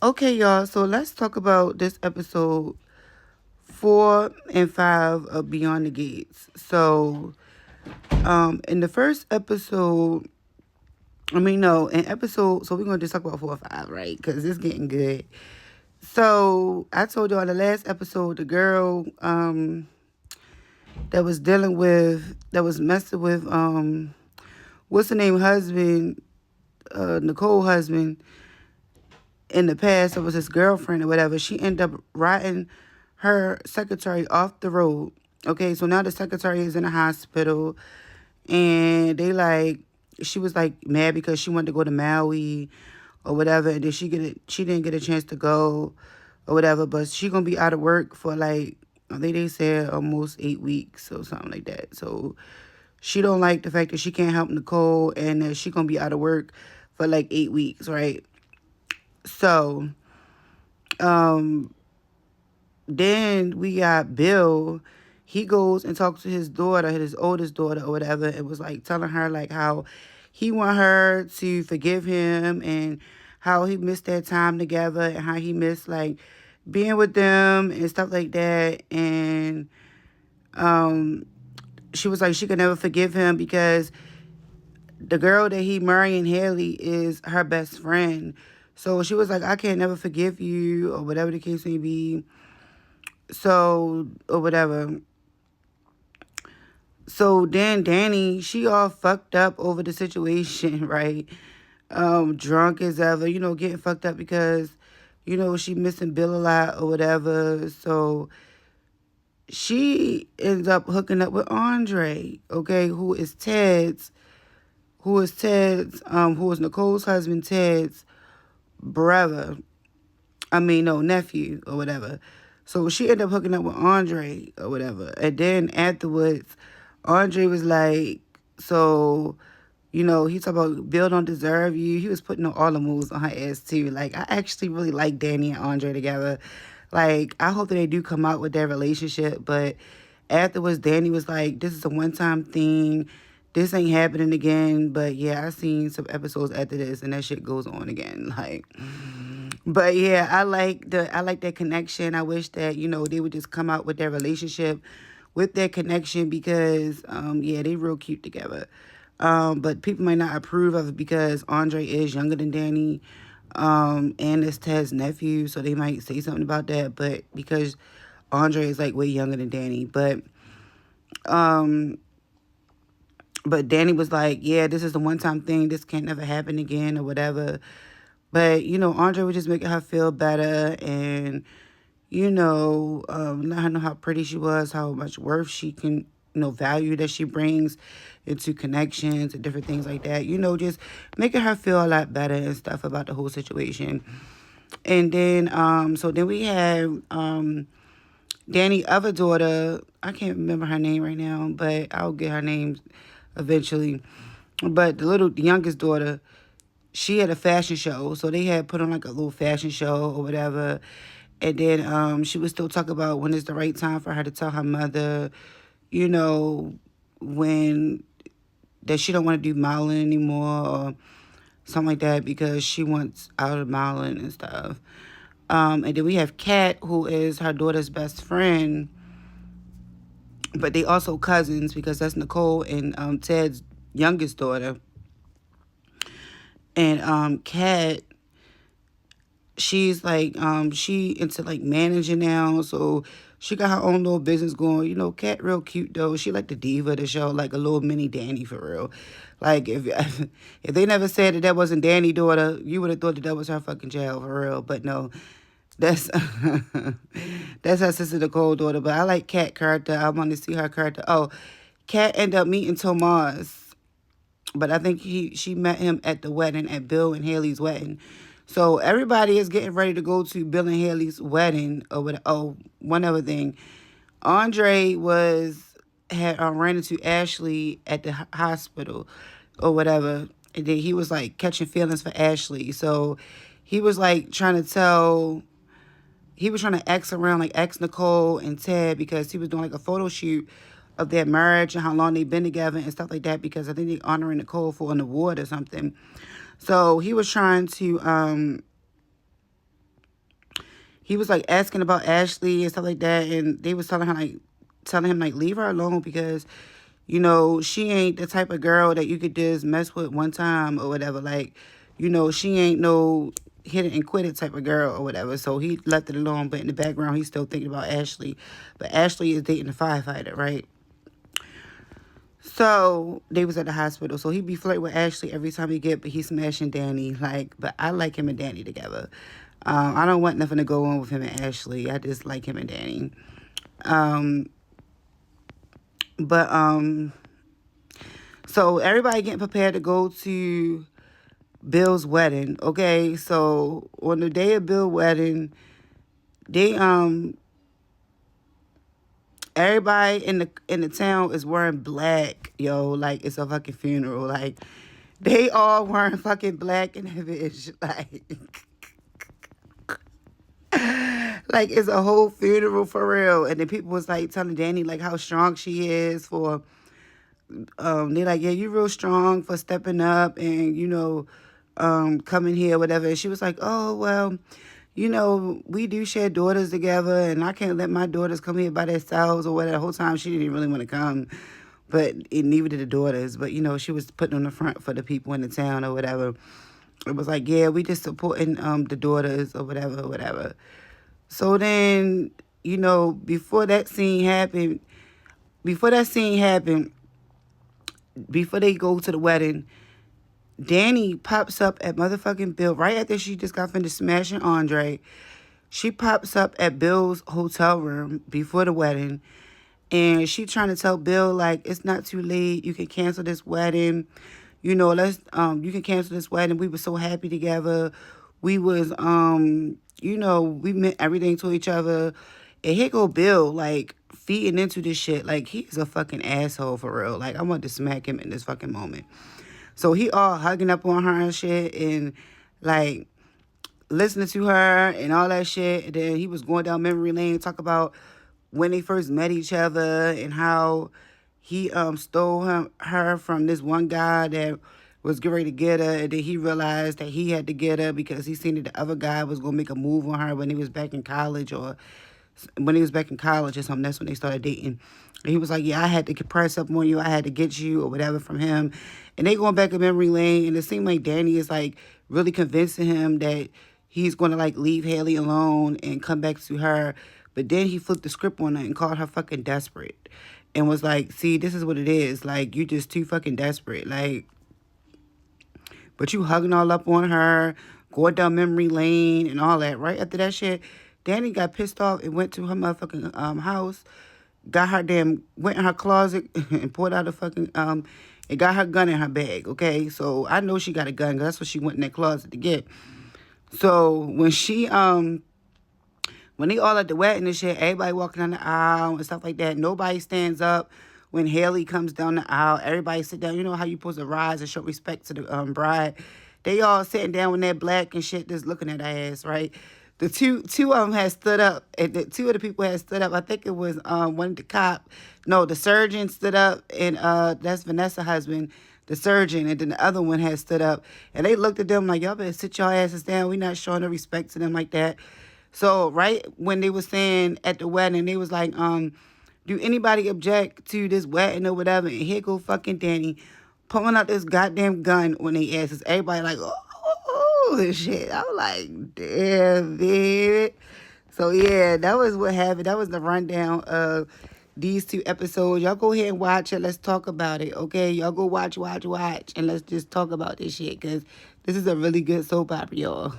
Okay, y'all. So let's talk about this episode 4 and 5 of Beyond the Gates. So, in the first episode, I mean, no, in episode, so we're gonna just talk about 4 and 5, right? Because it's getting good. So I told y'all in the last episode, the girl, that was messing with, what's the name, husband, Nicole husband, in the past, it was his girlfriend or whatever. She ended up riding her secretary off the road. Okay, so now the secretary is in the hospital, and she was like mad because she wanted to go to Maui or whatever, and then she didn't get a chance to go or whatever, but she gonna be out of work for like, I think they said almost 8 weeks or something like that. So she don't like the fact that she can't help Nicole and that she gonna be out of work for like 8 weeks, right? So then we got Bill. He goes and talks to his daughter, his oldest daughter or whatever, and was like telling her like how he want her to forgive him and how he missed that time together and how he missed like being with them and stuff like that. And she was like she could never forgive him because the girl that he marrying, Haley, is her best friend. So she was like, I can't never forgive you or whatever the case may be. So, or whatever. So then Danny, she all fucked up over the situation, right? Drunk as ever, getting fucked up because, she missing Bill a lot or whatever. So she ends up hooking up with Andre, okay, who is Nicole's husband, Ted's brother. I mean, no, nephew or whatever. So she ended up hooking up with Andre or whatever. And then afterwards, Andre was like, so, he talked about Bill don't deserve you. He was putting on all the moves on her ass too. Like, I actually really like Danny and Andre together. Like, I hope that they do come out with their relationship. But afterwards, Danny was like, this is a one-time thing. This ain't happening again. But yeah, I seen some episodes after this and that shit goes on again. Like, but yeah, I like that connection. I wish that, they would just come out with their relationship with their connection because yeah, they real cute together. But people might not approve of it because Andre is younger than Danny. And it's Ted's nephew, so they might say something about that, but because Andre is like way younger than Danny. But Danny was like, yeah, this is the one time thing. This can't never happen again or whatever. But, Andre was just making her feel better and, let her know how pretty she was, how much worth she can, value that she brings into connections and different things like that. Just making her feel a lot better and stuff about the whole situation. And then, so then we have Danny's other daughter. I can't remember her name right now, but I'll get her name eventually. But the youngest daughter, she had a fashion show, so they had put on like a little fashion show or whatever. And then she would still talk about when is the right time for her to tell her mother, you know, when that she don't want to do modeling anymore or something like that because she wants out of modeling and stuff. And then we have Kat, who is her daughter's best friend, but they also cousins because that's Nicole and Ted's youngest daughter. And Kat, she's like she into like managing now, so she got her own little business going. Kat real cute though. She like the diva of the show, like a little mini Danny for real. Like if if they never said that wasn't Danny's daughter, you would have thought that was her fucking child for real. But no, that's that's her sister Nicole daughter. But I like Kat character. I want to see her character. Oh, Kat ended up meeting Tomas, but I think she met him at the wedding, at Bill and Haley's wedding. So everybody is getting ready to go to Bill and Haley's wedding or what? Oh, one other thing, Andre had ran into Ashley at the hospital or whatever, and then he was like catching feelings for Ashley. So he was like he was trying to ask around, like ask Nicole and Ted because he was doing like a photo shoot of their marriage and how long they've been together and stuff like that because I think they honoring Nicole for an award or something. So he was trying to he was like asking about Ashley and stuff like that, and they was telling him like leave her alone because she ain't the type of girl that you could just mess with one time or whatever. Like, she ain't no hit it and quit it type of girl or whatever. So he left it alone, but in the background he's still thinking about Ashley. But Ashley is dating the firefighter, right? So they was at the hospital. So he be flirting with Ashley every time he get, but he smashing Danny. Like, but I like him and Danny together. I don't want nothing to go on with him and Ashley. I just like him and Danny. Um, but so everybody getting prepared to go to Bill's wedding. Okay, so on the day of Bill's wedding, they everybody in the town is wearing black, yo, like it's a fucking funeral. Like they all wearing fucking black in that bitch. Like it's a whole funeral for real. And then people was like telling Danny like how strong she is for they like, yeah, you real strong for stepping up and coming here, whatever. And she was like, oh well, we do share daughters together, and I can't let my daughters come here by themselves or whatever. The whole time she didn't really want to come, but neither did the daughters. But she was putting on the front for the people in the town or whatever. It was like, yeah, we just supporting the daughters or whatever, whatever. So then, before that scene happened, before they go to the wedding, Danny pops up at motherfucking Bill right after she just got finished smashing Andre. She pops up at Bill's hotel room before the wedding, and she trying to tell Bill like it's not too late. You can cancel this wedding. You can cancel this wedding. We were so happy together. We was we meant everything to each other. And here go Bill like feeding into this shit. Like he's a fucking asshole for real. Like I want to smack him in this fucking moment. So he all hugging up on her and shit and like listening to her and all that shit. And then he was going down memory lane, talk about when they first met each other and how he stole her from this one guy that was getting ready to get her. And then he realized that he had to get her because he seen that the other guy was going to make a move on her when he was back in college or something. That's when they started dating. And he was like, yeah, I had to press up on you. I had to get you or whatever from him. And they going back in memory lane. And it seemed like Danny is like really convincing him that he's going to like leave Haley alone and come back to her. But then he flipped the script on her and called her fucking desperate. And was like, see, this is what it is. Like, you just too fucking desperate. Like, but you hugging all up on her, going down memory lane and all that. Right after that shit, Danny got pissed off and went to her motherfucking house, went in her closet and pulled out a fucking, and got her gun in her bag, okay? So I know she got a gun because that's what she went in that closet to get. So when when they all at the wedding and shit, everybody walking down the aisle and stuff like that, nobody stands up. When Haley comes down the aisle, everybody sit down. You know how you supposed to rise and show respect to the bride? They all sitting down with that black and shit just looking at her ass, right? The two of them had stood up, and the two of the people had stood up. I think it was one of the cop. No, the surgeon stood up, and that's Vanessa's husband, the surgeon, and then the other one had stood up. And they looked at them like, y'all better sit your asses down. We not showing no respect to them like that. So right when they was saying at the wedding, they was like, do anybody object to this wedding or whatever? And here go fucking Danny pulling out this goddamn gun when they asses. Everybody like, oh, and shit. I was like, damn, bitch. So yeah, that was what happened. That was the rundown of these 2 episodes. Y'all go ahead and watch it. Let's talk about it, okay? Y'all go watch, and let's just talk about this shit because this is a really good soap opera, y'all.